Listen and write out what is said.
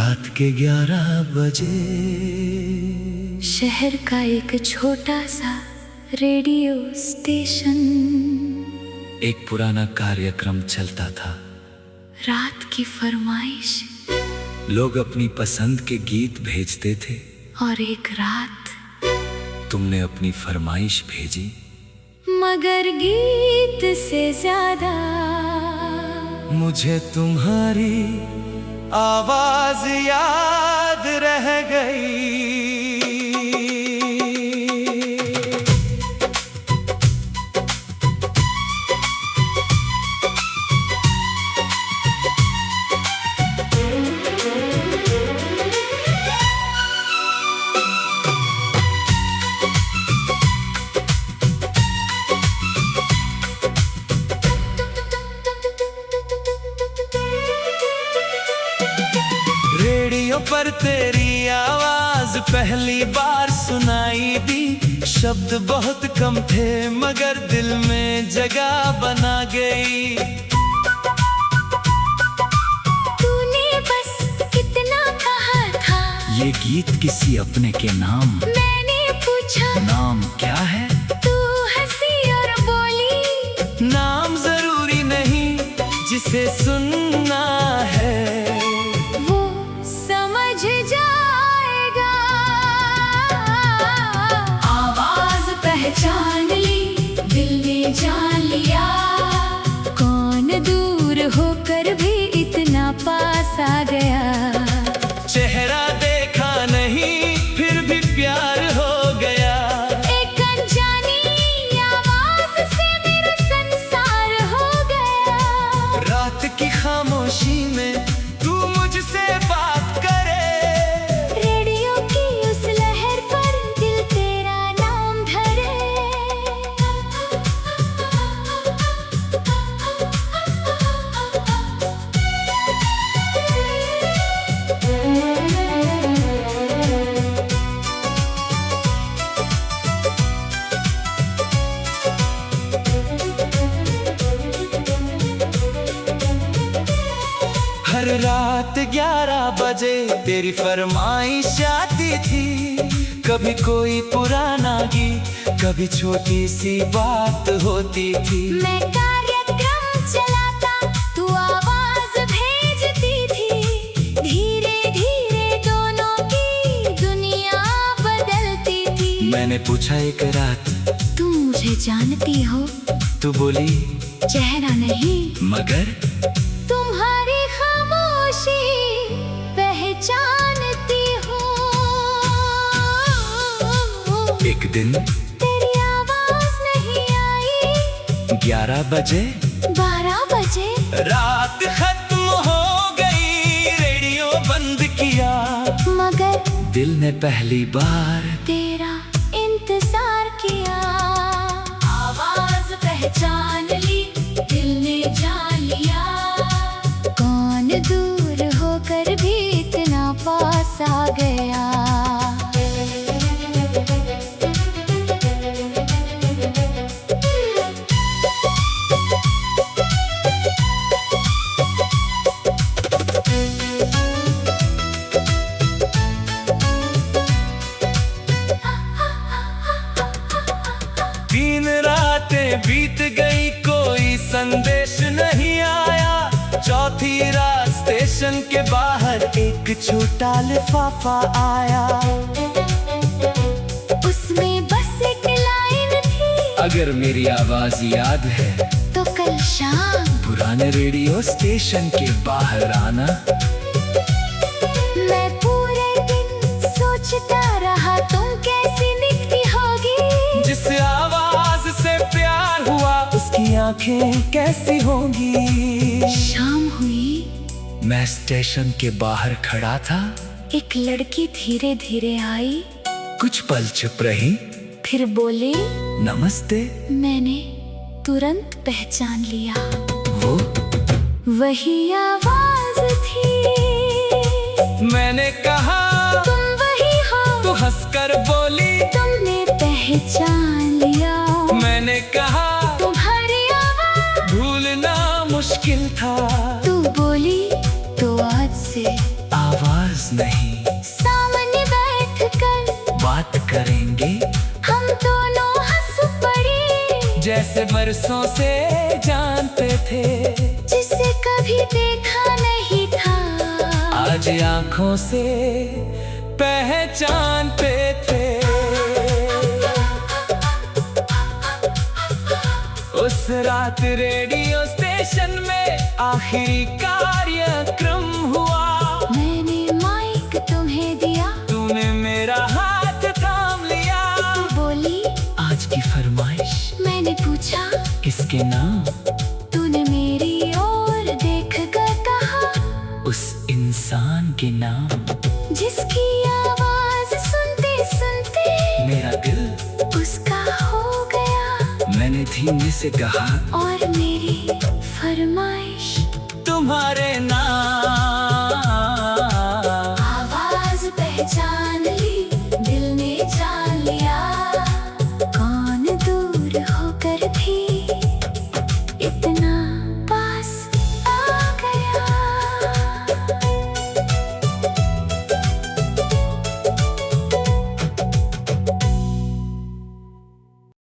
रात के 11 बजे शहर का एक छोटा सा रेडियो स्टेशन, एक पुराना कार्यक्रम चलता था। रात की फरमाइश, लोग अपनी पसंद के गीत भेजते थे और एक रात तुमने अपनी फरमाइश भेजी। मगर गीत से ज्यादा मुझे तुम्हारी आवाज याद रह गई। रेडियो पर तेरी आवाज पहली बार सुनाई दी। शब्द बहुत कम थे मगर दिल में जगह बना गई। तूने बस कितना कहा था, ये गीत किसी अपने के नाम। मैंने पूछा नाम क्या है? तू हंसी और बोली, नाम जरूरी नहीं, जिसे सुनना है वो समझ जाएगा। आवाज पहचान ली, दिल ने जान लिया। कौन दूर होकर भी इतना पास आ गया। चेहरा देखा नहीं फिर भी प्यार हो गया। एक अनजानी आवाज से मेरा संसार हो गया। रात की खामोशी में तू मुझसे बात करे। रेडियो की उस लहर पर दिल तेरा नाम धरे। हर रात 11 बजे तेरी फरमाइश आती थी। कभी कोई पुराना गीत, कभी छोटी सी बात होती थी। मैं कार्यक्रम चलाता, तू आवाज भेजती थी। धीरे धीरे दोनों की दुनिया बदलती थी। मैंने पूछा एक रात, तुम मुझे जानती हो? तू बोली चेहरा नहीं मगर तुम्हारी खामोशी पहचानती हूँ। एक दिन तेरी आवाज नहीं आई। 11 बजे 12 बजे रात खत्म हो गई। रेडियो बंद किया मगर दिल ने पहली बार तेरा इंतजार किया। आवाज पहचान ली, दिल ने जान लिया। कौन दूर होकर भी इतना पास आ गया। तीन रातें बीत गई, कोई संदेश नहीं आया। चौथी रात स्टेशन के बाहर एक छोटा लिफाफा आया। उसमें बस एक लाइन थी, अगर मेरी आवाज याद है तो कल शाम पुराने रेडियो स्टेशन के बाहर आना। मैं पूरे दिन सोचता रहा तुम कैसी दिखती होगी। जिस आवाज से प्यार हुआ उसकी आंखें कैसी होंगी। शाम हुई, मैं स्टेशन के बाहर खड़ा था। एक लड़की धीरे धीरे आई, कुछ पल चुप रही, फिर बोली। नमस्ते। मैंने तुरंत पहचान लिया, वो वही आवाज थी। मैंने कहा तुम वही हो। तू हंसकर बोली तुमने पहचान लिया। मैंने कहा तुम्हारी आवाज भूलना मुश्किल था। तू बोली तो आज से आवाज नहीं, सामने बैठ कर बात करेंगे। हम दोनों हंस पड़े, जैसे बरसों से जानते थे, जिसे कभी देखा नहीं था। आज आंखों से पहचानते थे। उस रात रेडियो स्टेशन में आखिरी कार्यक्रम हुआ। मैंने माइक तुम्हें दिया, तूने मेरा हाथ थाम लिया। तू बोली आज की फरमाइश, मैंने पूछा किसके नाम? तूने मेरी ओर देख कर कहा, उस इंसान के नाम। जिसकी आवाज सुनते सुनते मेरा दिल उसका हो गया। मैंने धीमे से कहा, और मेरी फरमाइश तुम्हारे नाम